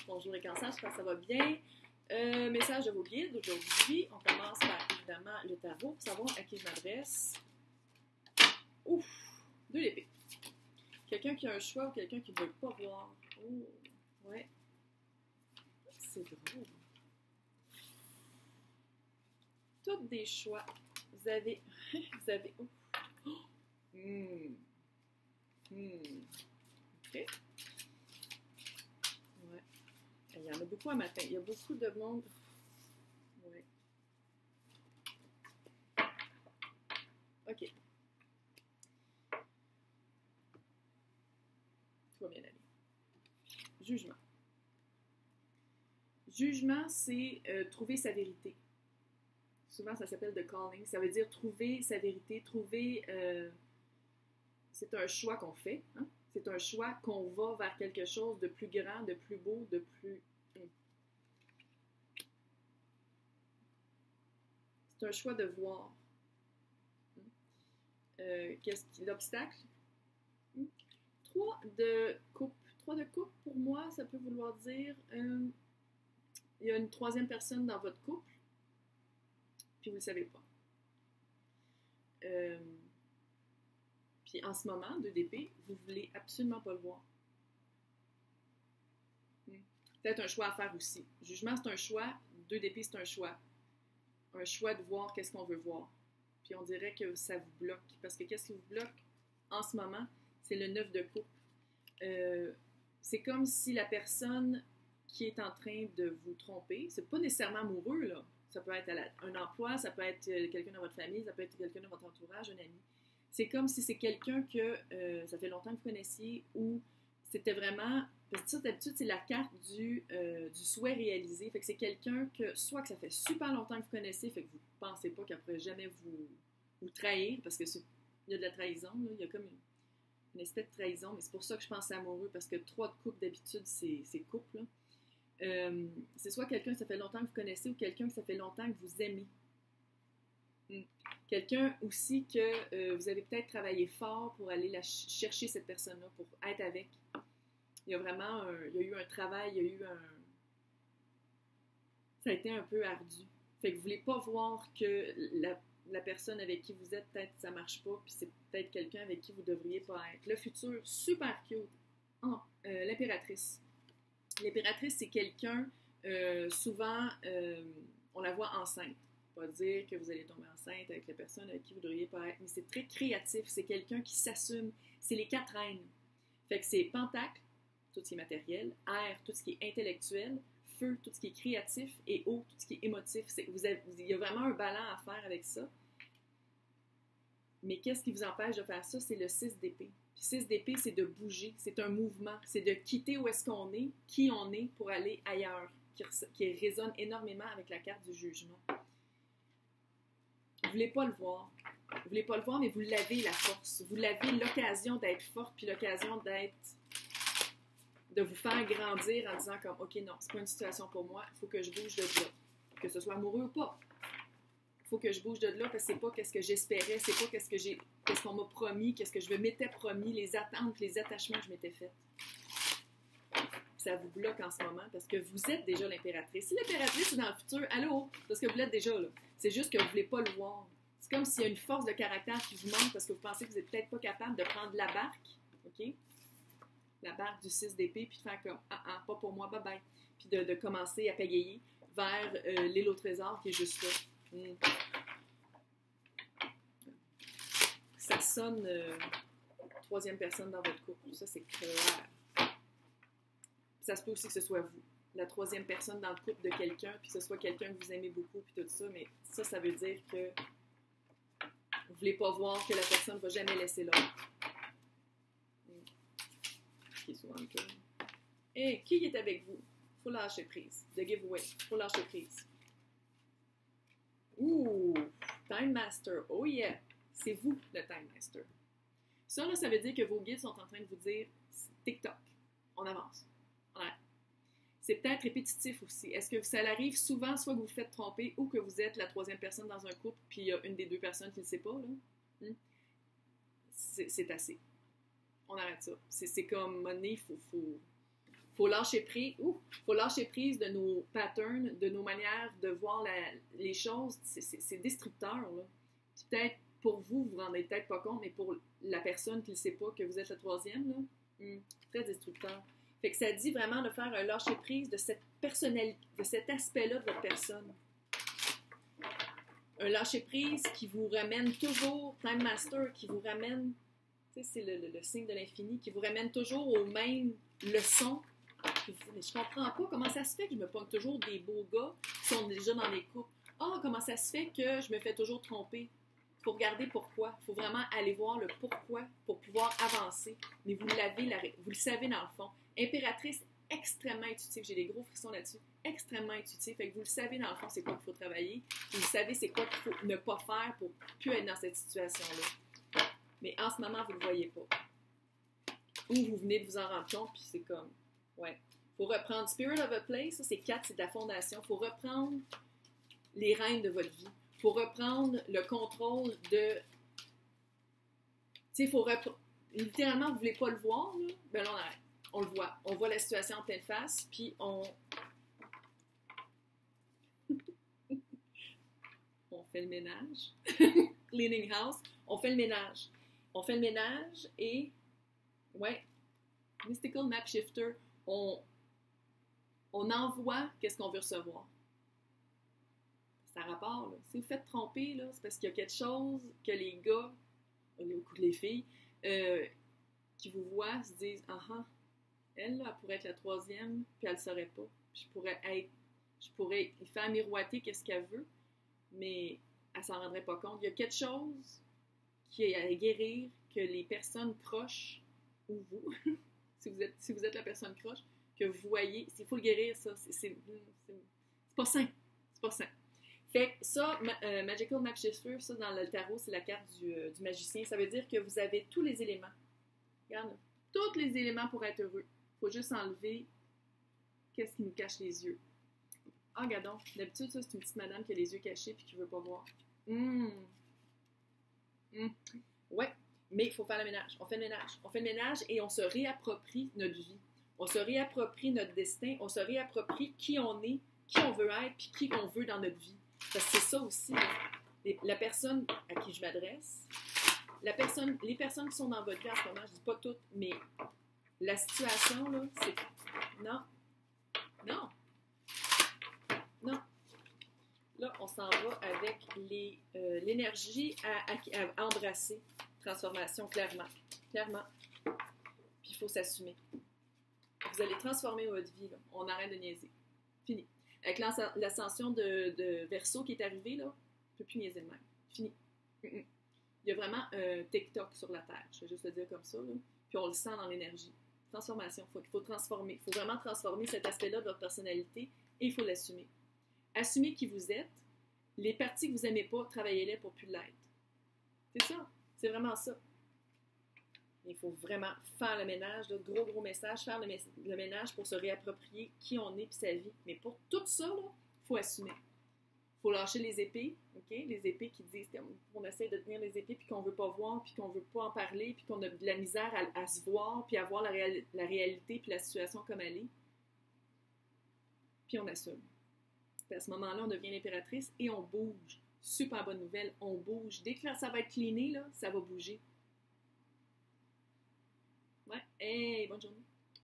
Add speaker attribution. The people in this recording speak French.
Speaker 1: bonjour les cancers, j'espère que ça va bien. Message de vos guides aujourd'hui. On commence par évidemment le tarot pour savoir à qui je m'adresse. Ouf! 2 d'épée. Quelqu'un qui a un choix ou quelqu'un qui ne veut pas voir. Oh, ouais. C'est drôle. Toutes des choix. Vous avez. Oh. OK. Ouais. Il y en a beaucoup un matin. Il y a beaucoup de monde. Ouais. OK. Tout va bien aller. Jugement. Jugement, c'est trouver sa vérité. Souvent, ça s'appelle the calling. Ça veut dire trouver sa vérité, trouver... c'est un choix qu'on fait. Hein? C'est un choix qu'on va vers quelque chose de plus grand, de plus beau, de plus... C'est un choix de voir. Qu'est-ce qui... L'obstacle? 3 de coupe. 3 de coupe, pour moi, ça peut vouloir dire... il y a une 3e personne dans votre couple, puis vous ne le savez pas. Puis en ce moment, 2 d'épée, vous ne voulez absolument pas le voir. Peut-être un choix à faire aussi. Jugement, c'est un choix. 2 d'épée, c'est un choix. Un choix de voir qu'est-ce qu'on veut voir. Puis on dirait que ça vous bloque. Parce que qu'est-ce qui vous bloque en ce moment? C'est le 9 de coupe. C'est comme si la personne qui est en train de vous tromper, c'est pas nécessairement amoureux, là. Ça peut être un emploi, ça peut être quelqu'un dans votre famille, ça peut être quelqu'un dans votre entourage, un ami. C'est comme si c'est quelqu'un que ça fait longtemps que vous connaissiez ou c'était vraiment... Parce que ça, d'habitude, c'est la carte du souhait réalisé. Fait que c'est quelqu'un que, soit que ça fait super longtemps que vous connaissez, fait que vous ne pensez pas qu'elle pourrait jamais vous trahir, parce que il y a de la trahison, là. Il y a comme une espèce de trahison, mais c'est pour ça que je pense amoureux, parce que 3 de couple, d'habitude, c'est couple, là. C'est soit quelqu'un que ça fait longtemps que vous connaissez ou quelqu'un que ça fait longtemps que vous aimez. Quelqu'un aussi que vous avez peut-être travaillé fort pour aller chercher cette personne-là, pour être avec. Il y a vraiment il y a eu un travail, il y a eu ça a été un peu ardu. Fait que vous ne voulez pas voir que la personne avec qui vous êtes, peut-être ça ne marche pas, puis c'est peut-être quelqu'un avec qui vous ne devriez pas être. Le futur, super cute. L'impératrice. L'impératrice, c'est quelqu'un, souvent, on la voit enceinte. Pas dire que vous allez tomber enceinte avec la personne avec qui vous ne devriez pas être, mais c'est très créatif. C'est quelqu'un qui s'assume. C'est les 4 reines. Fait que c'est Pentacle, tout ce qui est matériel, air, tout ce qui est intellectuel, feu, tout ce qui est créatif, et eau, tout ce qui est émotif. Il y a vraiment un ballon à faire avec ça. Mais qu'est-ce qui vous empêche de faire ça? C'est le 6 d'épée. Puis 6 d'épée, c'est de bouger, c'est un mouvement, c'est de quitter où est-ce qu'on est, qui on est, pour aller ailleurs, qui résonne énormément avec la carte du jugement. Vous ne voulez pas le voir. Vous ne voulez pas le voir, mais vous l'avez, la force. Vous l'avez, l'occasion d'être forte, puis l'occasion de vous faire grandir en disant comme, OK, non, c'est pas une situation pour moi, il faut que je bouge de là. Que ce soit amoureux ou pas. Il faut que je bouge de là parce que c'est pas qu'est-ce que j'espérais, c'est pas qu'est-ce qu'on m'a promis, qu'est-ce que je me m'étais promis, les attentes, les attachements que je m'étais faits. Ça vous bloque en ce moment parce que vous êtes déjà l'impératrice. Si l'impératrice est dans le futur, allô, parce que vous l'êtes déjà là. C'est juste que vous ne voulez pas le voir. C'est comme s'il y a une force de caractère qui vous manque parce que vous pensez que vous n'êtes peut-être pas capable de prendre la barque, OK? La barque du 6 d'épée, puis de faire comme, pas pour moi, bye bye. Puis de commencer à pagayer vers l'île au trésor qui est juste là. Ça sonne 3e personne dans votre couple. Ça, c'est clair. Ça se peut aussi que ce soit vous, la 3e personne dans le couple de quelqu'un, puis que ce soit quelqu'un que vous aimez beaucoup, puis tout ça, mais ça veut dire que vous ne voulez pas voir que la personne ne va jamais laisser l'autre. Qui est souvent le cas. Et qui est avec vous? Il faut lâcher prise. The giveaway. Il faut lâcher prise. Ouh! Time Master. Oh yeah! C'est vous, le Time Master. Ça, là, ça veut dire que vos guides sont en train de vous dire TikTok. On avance. Ouais. C'est peut-être répétitif aussi. Est-ce que ça arrive souvent, soit que vous vous faites tromper ou que vous êtes la 3e personne dans un couple, puis il y a une des 2 personnes qui ne le sait pas, là? C'est assez. On arrête ça. C'est comme, à un moment donné, il faut faut lâcher prise de nos patterns, de nos manières de voir les choses. C'est destructeur, là. Puis peut-être, pour vous, vous vous rendez peut-être pas compte, mais pour la personne qui ne sait pas que vous êtes le troisième, là, très destructeur. Fait que ça dit vraiment de faire un lâcher prise de cette personnalité, de cet aspect-là de votre personne. Un lâcher prise qui vous ramène toujours, Time Master, qui vous ramène, tu sais, c'est le signe de l'infini, qui vous ramène toujours aux mêmes leçons. Mais je comprends pas comment ça se fait que je me pogne toujours des beaux gars qui sont déjà dans les couples. Comment ça se fait que je me fais toujours tromper? Il faut regarder pourquoi. Il faut vraiment aller voir le pourquoi pour pouvoir avancer. Mais vous le savez dans le fond. Impératrice, extrêmement intuitive. J'ai des gros frissons là-dessus. Extrêmement intuitive. Fait que vous le savez dans le fond, c'est quoi qu'il faut travailler. Vous savez c'est quoi qu'il faut ne pas faire pour plus être dans cette situation-là. Mais en ce moment, vous ne le voyez pas. Ou vous venez de vous en rendre compte, puis c'est comme, ouais. Il faut reprendre Spirit of a Place, ça c'est 4, c'est de la fondation. Il faut reprendre les rênes de votre vie. Il faut reprendre le contrôle de... Tu sais, il faut littéralement, vous ne voulez pas le voir, là? Ben là, on arrête. On le voit. On voit la situation en pleine face, puis on fait le ménage. Cleaning house. On fait le ménage. On fait le ménage et... Ouais. Mystical Map Shifter. On envoie qu'est-ce qu'on veut recevoir. Ça rapporte, là. Si vous faites tromper, là, c'est parce qu'il y a quelque chose que les gars, ou les filles, qui vous voient, se disent « Ah, elle, là, elle pourrait être la troisième, puis elle ne le saurait pas. Je pourrais lui faire miroiter qu'est-ce qu'elle veut, mais elle s'en rendrait pas compte. Il y a quelque chose qui est à guérir, que les personnes croches, ou vous, si vous êtes la personne croche, que vous voyez, il faut le guérir, ça. C'est pas sain. C'est pas sain. Fait que ça, Magical Map Shifter, ça, dans le tarot, c'est la carte du magicien. Ça veut dire que vous avez tous les éléments. Regarde, tous les éléments pour être heureux. Il faut juste enlever qu'est-ce qui nous cache les yeux. Ah, regardons. D'habitude, ça, c'est une petite madame qui a les yeux cachés et qui ne veut pas voir. Ouais, mais il faut faire le ménage. On fait le ménage. On fait le ménage et on se réapproprie notre vie. On se réapproprie notre destin. On se réapproprie qui on est, qui on veut être, puis qui on veut dans notre vie. Parce que c'est ça aussi. La personne à qui je m'adresse, les personnes qui sont dans votre vie en ce moment, je dis pas toutes, mais la situation, là, c'est... Non. Là, on s'en va avec l'énergie à embrasser. Transformation, clairement. Puis il faut s'assumer. Vous allez transformer votre vie, là. On arrête de niaiser. Fini. Avec l'ascension de Verseau qui est arrivée, là, on ne peut plus niaiser de même. Fini. Il y a vraiment un TikTok sur la Terre, je vais juste le dire comme ça, là. Puis on le sent dans l'énergie. Transformation, il faut transformer. Il faut vraiment transformer cet aspect-là de votre personnalité et il faut l'assumer. Assumez qui vous êtes. Les parties que vous n'aimez pas, travaillez-les pour plus l'être. C'est ça. C'est vraiment ça. Il faut vraiment faire le ménage, là, gros message, faire le ménage pour se réapproprier qui on est et sa vie. Mais pour tout ça, il faut assumer. Il faut lâcher les épées, OK? Les épées qui disent qu'on essaie de tenir les épées puis qu'on ne veut pas voir, puis qu'on ne veut pas en parler, puis qu'on a de la misère à se voir, puis à voir la réalité puis la situation comme elle est. Puis on assume. Puis à ce moment-là, on devient l'impératrice et on bouge. Super bonne nouvelle, on bouge. Dès que ça va être cleané, là, ça va bouger. Ouais, hey, bonne journée.